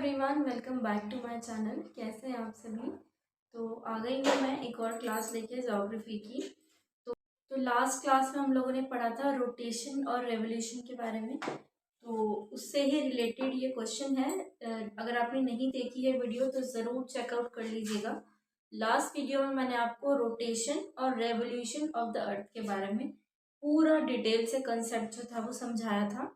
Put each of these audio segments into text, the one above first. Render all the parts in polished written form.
Everyone, welcome back to my channel. कैसे हैं आप सभी। तो आ गई हूँ मैं एक और क्लास लेके ज्योग्राफी की। तो लास्ट क्लास में हम लोगों ने पढ़ा था रोटेशन और रेवोल्यूशन के बारे में। तो उससे ही रिलेटेड ये क्वेश्चन है। अगर आपने नहीं देखी है वीडियो तो ज़रूर चेकआउट कर लीजिएगा। लास्ट वीडियो में मैंने आपको रोटेशन और रेवोल्यूशन ऑफ द अर्थ के बारे में पूरा डिटेल से कंसेप्ट जो था वो समझाया था।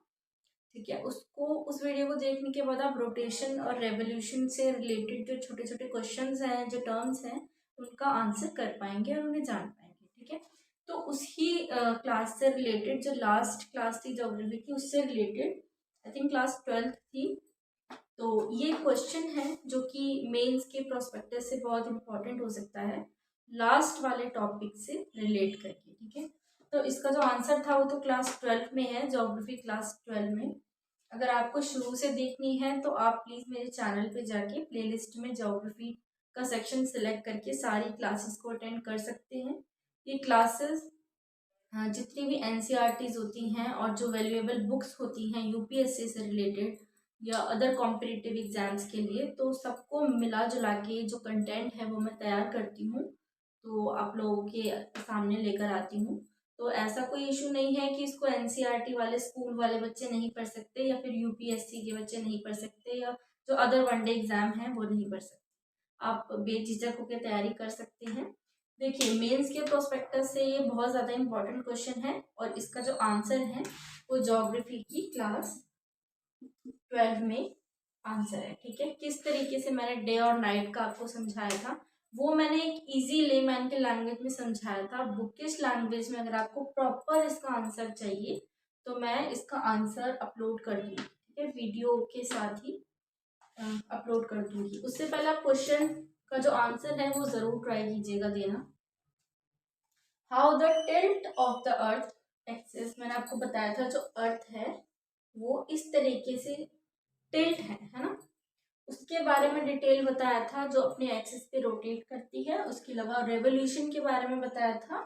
ठीक है, उसको उस वीडियो को देखने के बाद आप रोटेशन और रेवोल्यूशन से रिलेटेड जो छोटे छोटे क्वेश्चंस हैं, जो टर्म्स हैं, उनका आंसर कर पाएंगे और उन्हें जान पाएंगे। ठीक है, तो उसी क्लास से रिलेटेड जो लास्ट क्लास थी ज्योग्राफी की, उससे related I think class 12th थी। तो ये क्वेश्चन है जो कि मेंस के प्रोस्पेक्टस से बहुत इंपॉर्टेंट हो सकता है लास्ट वाले टॉपिक से रिलेट करके। ठीक है, तो इसका जो आंसर था वो तो क्लास 12 में है, ज्योग्राफी क्लास 12 में। अगर आपको शुरू से देखनी है तो आप प्लीज़ मेरे चैनल पे जाके प्लेलिस्ट में ज्योग्राफी का सेक्शन सिलेक्ट करके सारी क्लासेस को अटेंड कर सकते हैं। ये क्लासेस जितनी भी एनसीईआरटीज होती हैं और जो वैल्यूएबल बुक्स होती हैं यूपीएससी से रिलेटेड या अदर कॉम्पिटिटिव एग्जाम्स के लिए, तो सबको मिला जुला के जो कंटेंट है वो मैं तैयार करती हूँ, तो आप लोगों के सामने लेकर आती हूँ। तो ऐसा कोई इशू नहीं है कि इसको एनसीईआरटी वाले स्कूल वाले बच्चे नहीं पढ़ सकते या फिर यूपीएससी के बच्चे नहीं पढ़ सकते या जो अदर वनडे एग्जाम हैं वो नहीं पढ़ सकते। आप बेझिझक होकर तैयारी कर सकते हैं। देखिए, मेंस के प्रोस्पेक्टस से ये बहुत ज़्यादा इंपॉर्टेंट क्वेश्चन है और इसका जो आंसर है वो ज्योग्राफी की क्लास 12 में आंसर है। ठीक है, किस तरीके से मैंने डे और नाइट का आपको समझाया था वो मैंने एक इजी लेमैन के लैंग्वेज में समझाया था। बुकिश लैंग्वेज में अगर आपको प्रॉपर इसका आंसर चाहिए तो मैं इसका आंसर अपलोड कर दूँगी। ठीक है, वीडियो के साथ ही अपलोड कर दूँगी। उससे पहले आप क्वेश्चन का जो आंसर है वो ज़रूर ट्राई कीजिएगा देना। How the tilt of the earth axis, मैंने आपको बताया था जो अर्थ है वो इस तरीके से टिल्ट है ना, उसके बारे में डिटेल बताया था, जो अपने एक्सिस पे रोटेट करती है। उसके अलावा रेवोल्यूशन के बारे में बताया था।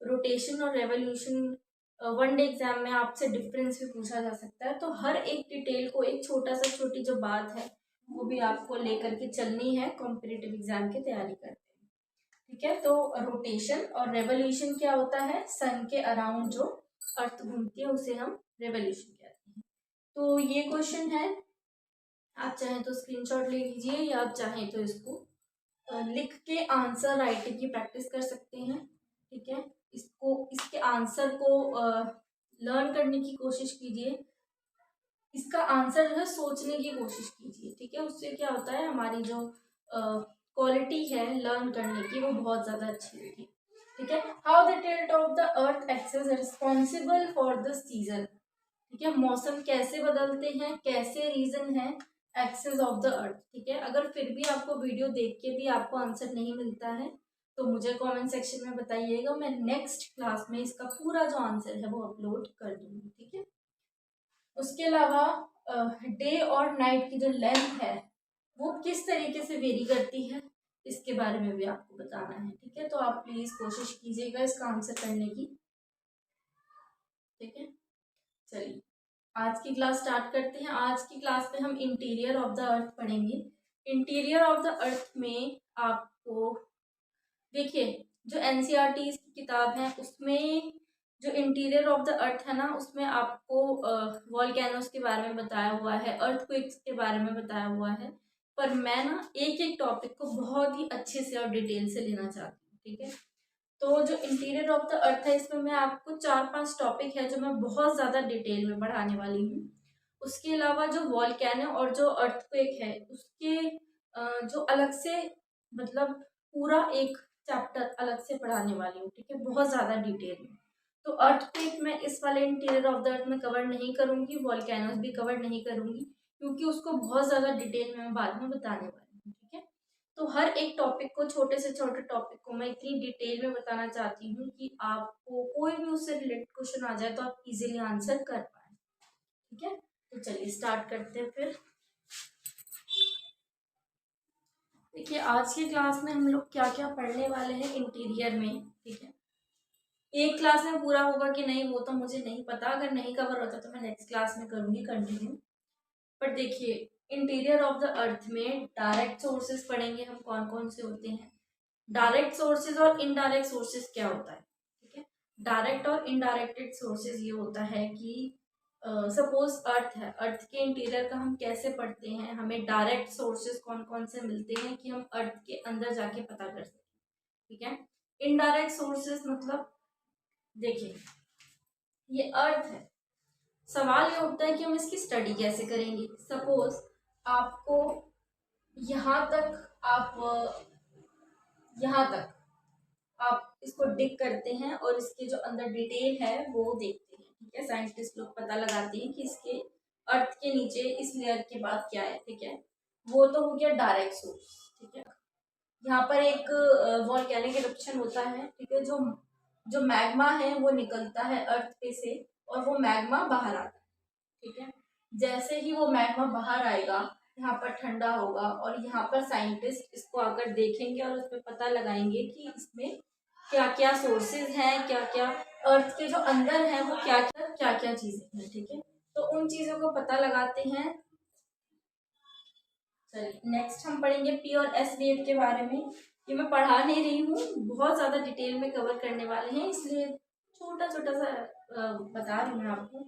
रोटेशन और रेवोल्यूशन वनडे एग्जाम में आपसे डिफरेंस भी पूछा जा सकता है, तो हर एक डिटेल को, एक छोटी जो बात है वो भी आपको लेकर के चलनी है कॉम्पिटिटिव एग्जाम की तैयारी करते हैं। ठीक है, तो रोटेशन और रेवोल्यूशन क्या होता है, सन के अराउंड जो अर्थ घूमती है उसे हम रेवोल्यूशन कहते हैं। तो ये क्वेश्चन है, आप चाहें तो स्क्रीनशॉट ले लीजिए या आप चाहें तो इसको लिख के आंसर राइटिंग की प्रैक्टिस कर सकते हैं। ठीक है, इसके आंसर को लर्न करने की कोशिश कीजिए। इसका आंसर जो है सोचने की कोशिश कीजिए। ठीक है, उससे क्या होता है, हमारी जो क्वालिटी है लर्न करने की वो बहुत ज़्यादा अच्छी होगी। ठीक है, how the tilt of the earth axis responsible for the season. ठीक है, मौसम कैसे बदलते हैं, कैसे रीजन है एक्सिस ऑफ द अर्थ। ठीक है, अगर फिर भी आपको वीडियो देख के भी आपको आंसर नहीं मिलता है तो मुझे कमेंट सेक्शन में बताइएगा, मैं नेक्स्ट क्लास में इसका पूरा जो आंसर है वो अपलोड कर दूंगी। ठीक है, उसके अलावा डे और नाइट की जो लेंथ है वो किस तरीके से वेरी करती है इसके बारे में भी आपको बताना है। ठीक है, तो आप प्लीज कोशिश कीजिएगा इसका आंसर करने की। ठीक है, चलिए आज की क्लास स्टार्ट करते हैं। आज की क्लास में हम इंटीरियर ऑफ द अर्थ पढ़ेंगे। इंटीरियर ऑफ द अर्थ में आपको देखिए, जो एनसीईआरटी की किताब है उसमें जो इंटीरियर ऑफ द अर्थ है ना, उसमें आपको वॉल्केनोस के बारे में बताया हुआ है, अर्थक्वेक्स के बारे में बताया हुआ है, पर मैं ना एक एक टॉपिक को बहुत ही अच्छे से और डिटेल से लेना चाहती हूँ। ठीक है, तो जो इंटीरियर ऑफ द अर्थ है इसमें मैं आपको 4-5 टॉपिक है जो मैं बहुत ज़्यादा डिटेल में पढ़ाने वाली हूँ। उसके अलावा जो वॉल्केनो और जो अर्थक्वेक है उसके जो अलग से, मतलब पूरा एक चैप्टर अलग से पढ़ाने वाली हूँ। ठीक है, बहुत ज़्यादा डिटेल में। तो अर्थक्वेक मैं इस वाले इंटीरियर ऑफ द अर्थ में कवर नहीं करूँगी, वॉल्केनोस भी कवर नहीं करूँगी, क्योंकि उसको बहुत ज़्यादा डिटेल में मैं बाद में बताने वाली हूँ। ठीक है, तो हर एक टॉपिक को, छोटे से छोटे टॉपिक को मैं इतनी डिटेल में बताना चाहती हूँ कि आपको कोई भी उससे रिलेटेड क्वेश्चन आ जाए तो आप इजीली आंसर कर पाए। ठीक है, तो चलिए स्टार्ट करते हैं फिर। देखिए, आज की क्लास में हम लोग क्या क्या पढ़ने वाले हैं इंटीरियर में। ठीक है, एक क्लास में पूरा होगा कि नहीं वो तो मुझे नहीं पता, अगर नहीं कवर होता तो मैं नेक्स्ट क्लास में करूँगी कंटिन्यू। पर देखिए, इंटीरियर ऑफ द अर्थ में डायरेक्ट सोर्सेज पढ़ेंगे हम कौन कौन से होते हैं, डायरेक्ट सोर्सेज और इनडायरेक्ट सोर्सेज क्या होता है, ठीक है। डायरेक्ट और इनडायरेक्टेड सोर्सेज ये होता है कि सपोज अर्थ है, अर्थ के इंटीरियर का हम कैसे पढ़ते हैं, हमें डायरेक्ट सोर्सेज कौन कौन से मिलते हैं कि हम अर्थ के अंदर जाके पता कर सकें, ठीक है। इनडायरेक्ट सोर्सेज मतलब देखिए ये अर्थ है, सवाल ये उठता है कि हम इसकी स्टडी कैसे करेंगे। सपोज आपको यहाँ तक आप इसको डिग करते हैं और इसके जो अंदर डिटेल है वो देखते हैं, ठीक है। साइंटिस्ट लोग पता लगाते हैं कि इसके अर्थ के नीचे इस लेयर के बाद क्या है, ठीक है। वो तो हो गया डायरेक्ट सोर्स, ठीक है। यहाँ पर एक वॉल्केनिक इरप्शन होता है, ठीक है। जो जो मैग्मा है वो निकलता है अर्थ पे से और वो मैग्मा बाहर आता है, ठीक है। जैसे ही वो मैग्मा बाहर आएगा यहाँ पर ठंडा होगा और यहाँ पर साइंटिस्ट इसको आकर देखेंगे और उस पर पता लगाएंगे कि इसमें क्या क्या सोर्सेज हैं, क्या क्या अर्थ के जो अंदर है वो क्या क्या चीजें हैं, ठीक है। तो उन चीजों को पता लगाते हैं। चलिए नेक्स्ट हम पढ़ेंगे पी और एस वेव के बारे में। ये मैं पढ़ा नहीं रही हूँ, बहुत ज़्यादा डिटेल में कवर करने वाले हैं, इसलिए छोटा छोटा सा बता रही हूँ आपको।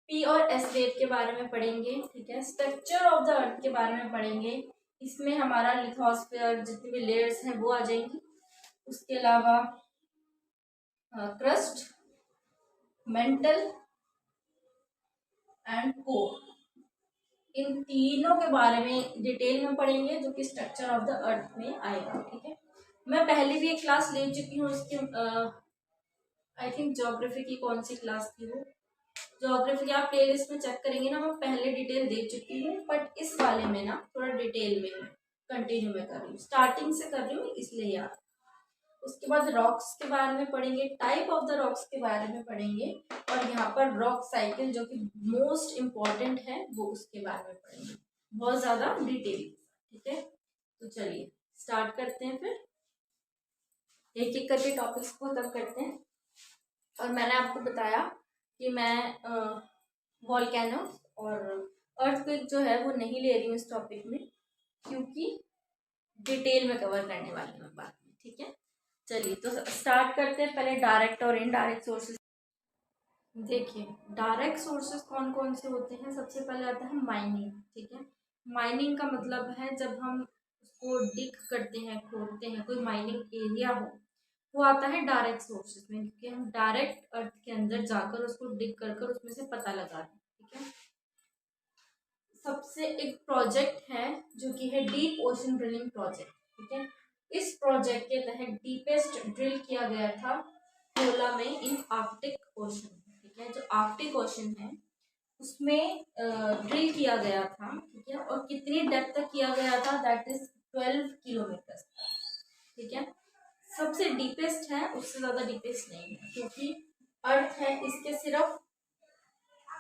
पी और एस वेव के बारे में पढ़ेंगे, ठीक है। स्ट्रक्चर ऑफ द अर्थ के बारे में पढ़ेंगे, इसमें हमारा लिथोस्फीयर जितनी भी लेयर्स हैं वो आ जाएंगी। उसके अलावा क्रस्ट, मेंटल एंड कोर, इन तीनों के बारे में डिटेल में पढ़ेंगे जो कि स्ट्रक्चर ऑफ द अर्थ में आएगा, ठीक है। मैं पहले भी एक क्लास ले चुकी हूँ उसके, आई थिंक ज्योग्राफी की कौन सी क्लास थी वो, ज्योग्राफी की आप प्लेलिस्ट में चेक करेंगे ना, मैं पहले डिटेल दे चुकी हूँ, बट इस वाले में ना थोड़ा डिटेल में कंटिन्यू में कर रही हूँ, स्टार्टिंग से कर रही हूँ इसलिए यार। उसके बाद रॉक्स के बारे में पढ़ेंगे, टाइप ऑफ द रॉक्स के बारे में पढ़ेंगे, और यहाँ पर रॉक साइकिल जो कि मोस्ट इम्पॉर्टेंट है वो उसके बारे में पढ़ेंगे, बहुत ज़्यादा डिटेल, ठीक है। तो चलिए स्टार्ट करते हैं, फिर एक एक करके टॉपिक्स को खत्म करते हैं। और मैंने आपको बताया कि मैं वॉल्केनो और अर्थक्वेक जो है वो नहीं ले रही हूँ इस टॉपिक में, क्योंकि डिटेल में कवर करने वाली हूँ बात में, ठीक है। चलिए तो स्टार्ट करते हैं पहले डायरेक्ट और इनडायरेक्ट सोर्सेज। देखिए डायरेक्ट सोर्सेज कौन कौन से होते हैं, सबसे पहले आता है माइनिंग, ठीक है। माइनिंग का मतलब है जब हम उसको डिग करते हैं, खोदते हैं, कोई माइनिंग एरिया हो, वो आता है डायरेक्ट सोर्सेज में, क्योंकि हम डायरेक्ट अर्थ के अंदर जाकर उसको डिग कर कर उसमें से पता लगा रहे हैं, ठीक है। सबसे एक प्रोजेक्ट है जो कि है डीप ओशन ड्रिलिंग प्रोजेक्ट, ठीक है। इस प्रोजेक्ट के तहत डीपेस्ट ड्रिल किया गया था कोला में इन आर्कटिक ओशन, ठीक है। जो आर्कटिक ओशन है उसमें ड्रिल किया गया था, ठीक है। और कितनी डेप्थ तक किया गया था, दैट इज 12 किलोमीटर, ठीक है। सबसे डीपेस्ट है, उससे ज्यादा डीपेस्ट नहीं है, क्योंकि अर्थ है इसके सिर्फ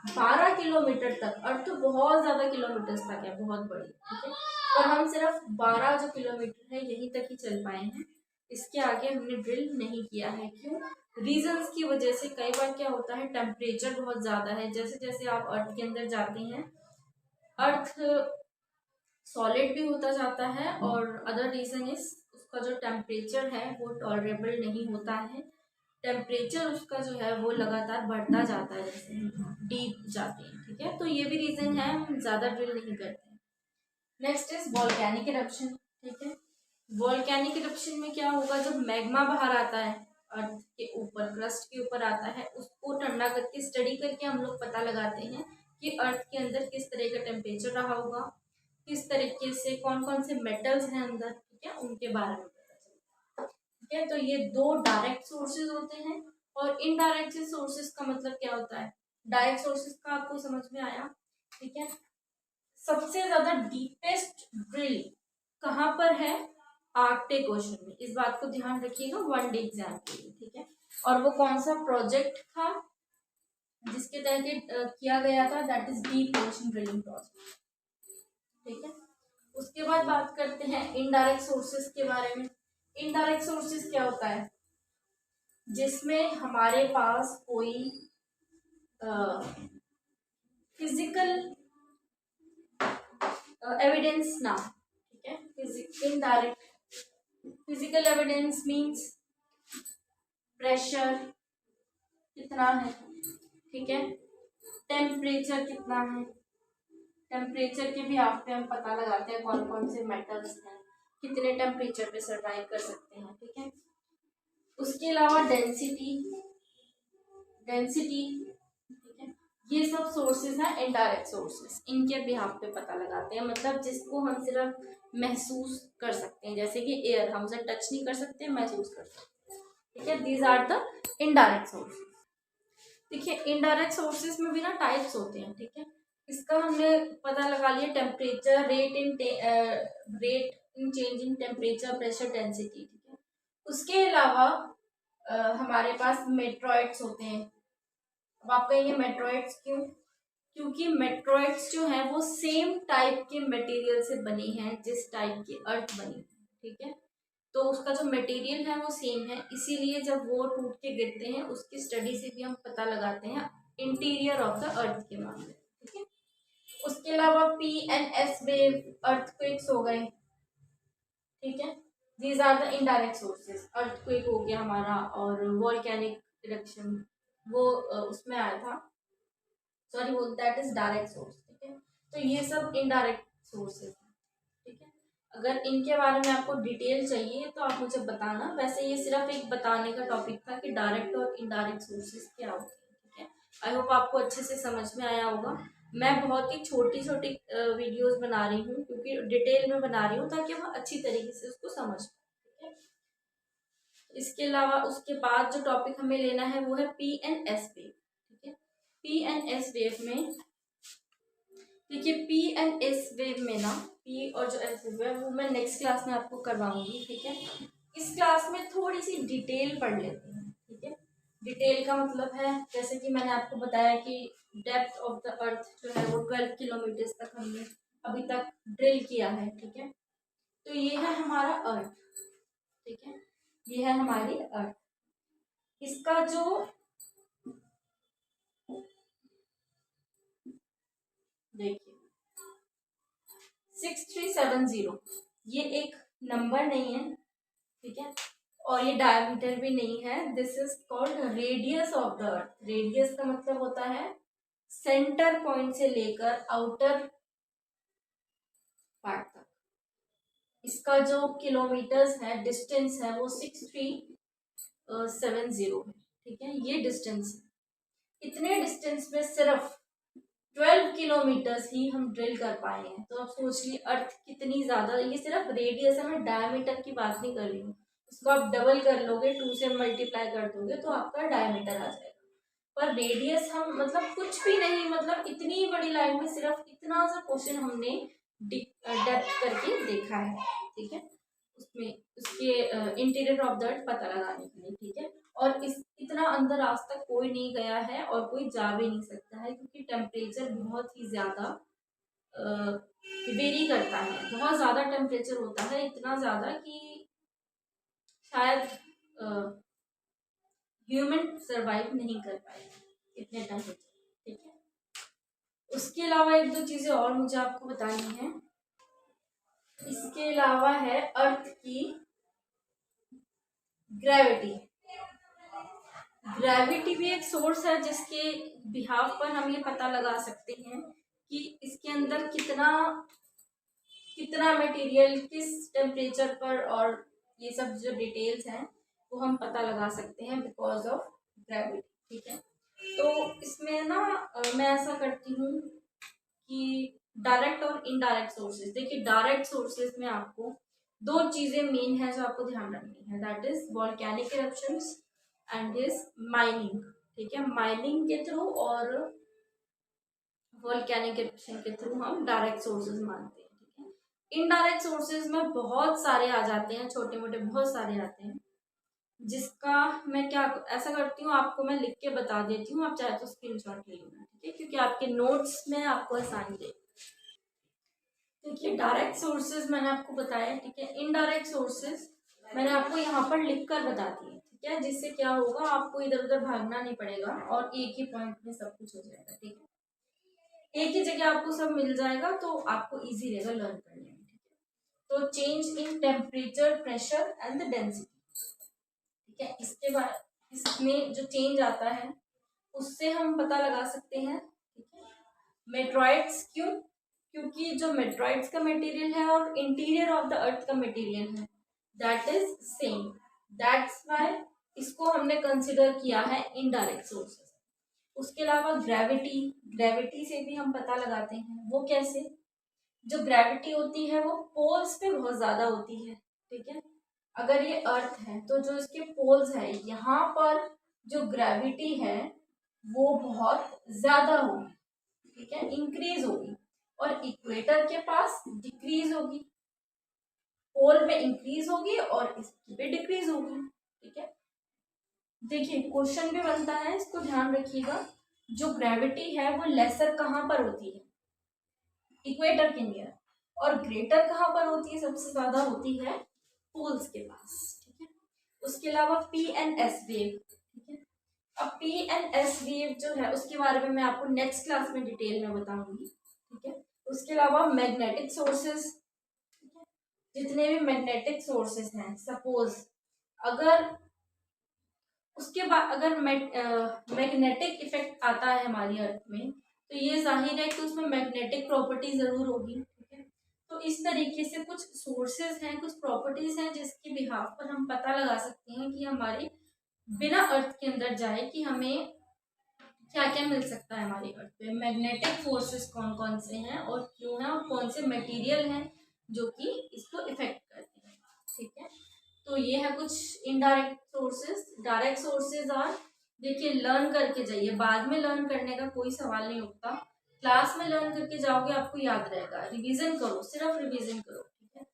12 किलोमीटर तक, अर्थ तो बहुत ज्यादा किलोमीटर तक है, बहुत बड़ी, ठीक है। पर हम सिर्फ 12 जो किलोमीटर है यहीं तक ही चल पाए हैं, इसके आगे हमने ड्रिल नहीं किया है। क्यों? रीजंस की वजह से। कई बार क्या होता है, टेम्परेचर बहुत ज्यादा है, जैसे जैसे आप अर्थ के अंदर जाते हैं अर्थ सॉलिड भी होता जाता है, और अदर रीजन इज उसका जो टेम्परेचर है वो टॉलरेबल नहीं होता है, टेम्परेचर उसका जो है वो लगातार बढ़ता जाता है जैसे हम डीप जाते हैं, ठीक है। तो ये भी रीजन है हम ज़्यादा ड्रिल नहीं करते। नेक्स्ट इज वॉल्केनिक इरप्शन, ठीक है। वॉल्केनिक इरप्शन में क्या होगा, जब मैग्मा बाहर आता है अर्थ के ऊपर, क्रस्ट के ऊपर आता है, उसको ठंडा करके स्टडी करके हम लोग पता लगाते हैं कि अर्थ के अंदर किस तरह का टेम्परेचर रहा होगा, किस तरीके से कौन कौन से मेटल्स हैं अंदर, ठीक है, उनके बारे में पता चलता है, ठीक है। तो ये दो डायरेक्ट सोर्सेज होते हैं, और इनडायरेक्ट सोर्सेज का मतलब क्या होता है, डायरेक्ट सोर्सेज का आपको समझ में आया, ठीक है। सबसे ज्यादा डीपेस्ट ड्रिल कहाँ पर है, आर्कटिक ओशन में, इस बात को ध्यान रखिएगा वन डे एग्जाम के लिए, ठीक है। और वो कौन सा प्रोजेक्ट था जिसके तहत किया गया था, that is deep ocean drilling project, ठीक है। उसके बाद बात करते हैं इनडायरेक्ट सोर्सेज के बारे में। इनडायरेक्ट सोर्सेज क्या होता है, जिसमें हमारे पास कोई फिजिकल एविडेंस ना, ठीक है। Indirect physical evidence means pressure कितना है, ठीक है, टेम्परेचर कितना है, टेम्परेचर के भी आप पे हम पता लगाते हैं कौन कौन से मेटल्स हैं कितने टेम्परेचर पे सर्वाइव कर सकते हैं, ठीक है। उसके अलावा डेंसिटी, ठीक है, ये सब सोर्सेज हैं इनडायरेक्ट सोर्सेज, इनके भी आप पे पता लगाते हैं, मतलब जिसको हम सिर्फ महसूस कर सकते हैं, जैसे कि एयर हम उसे टच नहीं कर सकते, महसूस कर सकते हैं, ठीक है। These are the indirect sources. देखिए इनडायरेक्ट सोर्सेज में भी ना टाइप्स होते हैं, ठीक है। इसका हमने पता लगा लिया, temperature, rate in change in temperature, pressure, density, ठीक है। उसके अलावा हमारे पास मेट्रॉइड्स होते हैं। अब आप कहेंगे मेट्रॉइड्स क्यों? क्योंकि मेट्रॉइड्स जो है वो सेम टाइप के मटेरियल से बनी हैं जिस टाइप की अर्थ बनी है, ठीक है। तो उसका जो मटेरियल है वो सेम है, इसीलिए जब वो टूट के गिरते हैं उसकी स्टडी से भी हम पता लगाते हैं इंटीरियर ऑफ द अर्थ के मामले, ठीक है। उसके अलावा P and S wave, earthquakes हो गए, ठीक है। These are the indirect sources. Earthquake हो गया हमारा, और वॉल्केनिक इरेक्शन वो उसमें आया था, सॉरी वो दैट इज डायरेक्ट सोर्स, ठीक है। तो ये सब इनडायरेक्ट सोर्सेज हैं, ठीक है। अगर इनके बारे में आपको डिटेल चाहिए तो आप मुझे बताना, वैसे ये सिर्फ एक बताने का टॉपिक था कि डायरेक्ट और इनडायरेक्ट सोर्सेज क्या होते हैं, ठीक है। आई होप आपको अच्छे से समझ में आया होगा। मैं बहुत ही छोटी छोटी वीडियोस बना रही हूँ क्योंकि डिटेल में बना रही हूँ ताकि हम अच्छी तरीके से उसको समझ पाए, ठीक है। इसके अलावा उसके बाद जो टॉपिक हमें लेना है वो है पी एन एस वेव, ठीक है। पी एन एस वेव में देखिए, पी एंड एस वेव में ना, पी और जो एस वेव है वो मैं नेक्स्ट क्लास में आपको करवाऊंगी, ठीक है। इस क्लास में थोड़ी सी डिटेल पढ़ लेते हैं, ठीक है। डिटेल का मतलब है जैसे कि मैंने आपको बताया कि डेप्थ ऑफ द अर्थ जो है वो 12 किलोमीटर तक हमने अभी तक ड्रिल किया है, ठीक है। तो ये है हमारा अर्थ, ठीक है, ये है हमारी अर्थ। इसका जो देखिए 6370 ये एक नंबर नहीं है, ठीक है, और ये डायमीटर भी नहीं है। This is called radius of the earth. Radius का मतलब होता है सेंटर पॉइंट से लेकर आउटर पार्ट तक। इसका जो किलोमीटर्स है, डिस्टेंस है वो 6370 है, ठीक है, ये डिस्टेंस है। इतने डिस्टेंस में सिर्फ 12 किलोमीटर्स ही हम ड्रिल कर पाए हैं, तो आप सोच लीजिए अर्थ कितनी ज्यादा, ये सिर्फ रेडियस है, मैं डायमीटर की बात नहीं कर रही हूँ। उसको आप डबल कर लोगे, 2 से मल्टीप्लाई कर दोगे तो आपका डायमीटर आ जाएगा। पर रेडियस हम मतलब कुछ भी नहीं, मतलब इतनी बड़ी लाइन में सिर्फ इतना सा क्वेश्चन हमने डेप्थ करके देखा है, ठीक है। उसमें उसके इंटीरियर ऑफ द अर्थ पता लगाने के लिए, ठीक है। और इस इतना अंदर आज तक कोई नहीं गया है और कोई जा भी नहीं सकता है क्योंकि टेम्परेचर बहुत ही ज़्यादा वेरी करता है, बहुत ज़्यादा टेम्परेचर होता है, इतना ज़्यादा कि शायद ह्यूमन सरवाइव नहीं कर पाएगा इतने टेम्परेचर, ठीक है। उसके अलावा एक दो चीज़ें और मुझे आपको बतानी है। इसके अलावा है अर्थ की ग्रेविटी। ग्रेविटी भी एक सोर्स है जिसके बिहाफ पर हम ये पता लगा सकते हैं कि इसके अंदर कितना कितना मटेरियल किस टेम्परेचर पर, और ये सब जो डिटेल्स हैं वो हम पता लगा सकते हैं बिकॉज ऑफ ग्रेविटी, ठीक है। तो इसमें ना मैं ऐसा करती हूँ कि डायरेक्ट और इनडायरेक्ट सोर्सेज, देखिए डायरेक्ट सोर्सेज में आपको दो चीजें मेन है जो आपको ध्यान रखनी है, that is volcanic eruptions and is mining, ठीक है। माइनिंग के थ्रू और वॉल्केनिक इरप्शन के थ्रू हम डायरेक्ट सोर्सेज मानते हैं, ठीक है। इनडायरेक्ट सोर्सेज में बहुत सारे आ जाते हैं, छोटे मोटे बहुत सारे आते हैं, जिसका मैं क्या ऐसा करती हूँ आपको मैं लिख के बता देती हूँ, आप चाहे तो स्क्रीनशॉट ले लेना, ठीक है, क्योंकि आपके नोट्स में आपको आसानी दे। देखिए डायरेक्ट सोर्सेज मैंने आपको बताया, ठीक है। इनडायरेक्ट सोर्सेज मैंने आपको यहाँ पर लिख कर बता दिए, ठीक है, जिससे क्या होगा आपको इधर उधर भागना नहीं पड़ेगा और एक ही पॉइंट में सब कुछ हो जाएगा, ठीक है। एक ही जगह आपको सब मिल जाएगा, तो आपको इजी रहेगा लर्न करने में। ठीक है, तो change in temperature, pressure and the density. ठीक है, इसके बाद इसमें जो चेंज आता है उससे हम पता लगा सकते हैं। ठीक है, मेट्रॉइड्स क्यों? क्योंकि जो मेट्रॉइड्स का मटेरियल है और इंटीरियर ऑफ द अर्थ का मटेरियल है that is same, that's why इसको हमने कंसिडर किया है इनडायरेक्ट सोर्सेस। उसके अलावा ग्रेविटी, ग्रेविटी से भी हम पता लगाते हैं। वो कैसे? जो ग्रेविटी होती है वो पोल्स पे बहुत ज्यादा होती है। ठीक है, अगर ये अर्थ है तो जो इसके पोल्स है यहाँ पर जो ग्रेविटी है वो बहुत ज्यादा होगी। ठीक है, इंक्रीज होगी, और इक्वेटर के पास डिक्रीज होगी। पोल में इंक्रीज होगी और इस पे डिक्रीज होगी। ठीक है, देखिए क्वेश्चन भी बनता है, इसको ध्यान रखिएगा। जो ग्रेविटी है वो लेसर कहाँ पर होती है? इक्वेटर के नियर। और ग्रेटर कहाँ पर होती है? सबसे ज्यादा होती है पोल्स के पास। ठीक है, उसके अलावा पी एंड एस वेव। ठीक है, अब पी एंड एस वेव जो है उसके बारे में मैं आपको नेक्स्ट क्लास में डिटेल में बताऊंगी। ठीक है, उसके अलावा मैग्नेटिक सोर्सेस। ठीक है, जितने भी मैग्नेटिक सोर्सेस हैं, सपोज अगर उसके बाद अगर मैग्नेटिक इफेक्ट आता है हमारी अर्थ में, तो ये जाहिर है कि उसमें मैग्नेटिक प्रॉपर्टी जरूर होगी। ठीक है, तो इस तरीके से कुछ सोर्सेस हैं, कुछ प्रॉपर्टीज हैं जिसके बिहाफ पर हम पता लगा सकते हैं कि हमारे बिना अर्थ के अंदर जाए कि हमें क्या क्या मिल सकता है हमारी अर्थ पे। मैग्नेटिक फोर्सेस कौन कौन से हैं और क्यों हैं, और कौन से मटेरियल हैं जो कि इसको इफेक्ट करते हैं। ठीक है, तो ये है कुछ indirect sources. Direct sources are, देखिए लर्न करके जाइए, बाद में लर्न करने का कोई सवाल नहीं उठता। क्लास में लर्न करके जाओगे आपको याद रहेगा। रिवीजन करो, सिर्फ रिवीजन करो। ठीक है,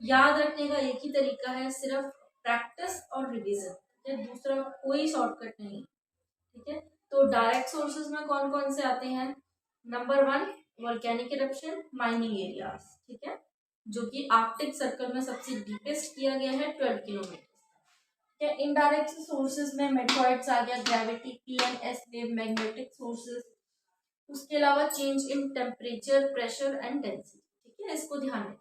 याद रखने का एक ही तरीका है, सिर्फ प्रैक्टिस और रिवीजन। ठीक है, दूसरा कोई शॉर्टकट नहीं। ठीक है, तो डायरेक्ट सोर्सेज में कौन कौन से आते हैं? Number 1, volcanic eruption, mining areas. ठीक है, जो कि आर्कटिक सर्कल में सबसे डीपेस्ट किया गया है 12 किलोमीटर। ठीक है, इनडायरेक्ट सोर्सेज में मेट्रॉइड्स आ गया, gravity, P and S wave, magnetic sources. उसके अलावा change in temperature, pressure and density. ठीक है, इसको ध्यान रखिए।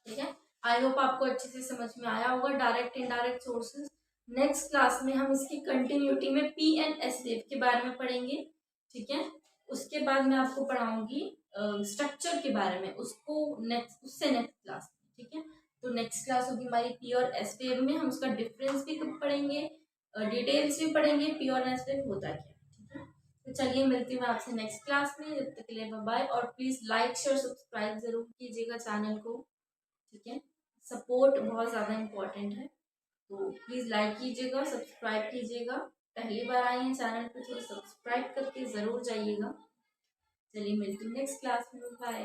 ठीक है, आई होप आपको अच्छे से समझ में आया होगा direct indirect sources. Next class में हम इसकी कंटिन्यूटी में पी एंड एस वेव के बारे में पढ़ेंगे। ठीक है, उसके बाद मैं आपको पढ़ाऊंगी स्ट्रक्चर के बारे में, उसको उससे नेक्स्ट क्लास में। ठीक है, तो नेक्स्ट क्लास होगी हमारी पी और एस वेव में, हम उसका डिफरेंस भी पढ़ेंगे, डिटेल्स भी पढ़ेंगे पी और एस वेव होता क्या। ठीक है, तो चलिए मिलती हूँ आपसे नेक्स्ट क्लास में, जब तक के लिए बाय बाय। और प्लीज लाइक शेयर सब्सक्राइब जरूर कीजिएगा चैनल को। ठीक है, सपोर्ट बहुत ज़्यादा इम्पोर्टेंट है, तो प्लीज़ लाइक कीजिएगा, सब्सक्राइब कीजिएगा। पहली बार आए हैं चैनल पे तो सब्सक्राइब करके ज़रूर जाइएगा। चलिए मिलती हूँ नेक्स्ट क्लास में, बाय।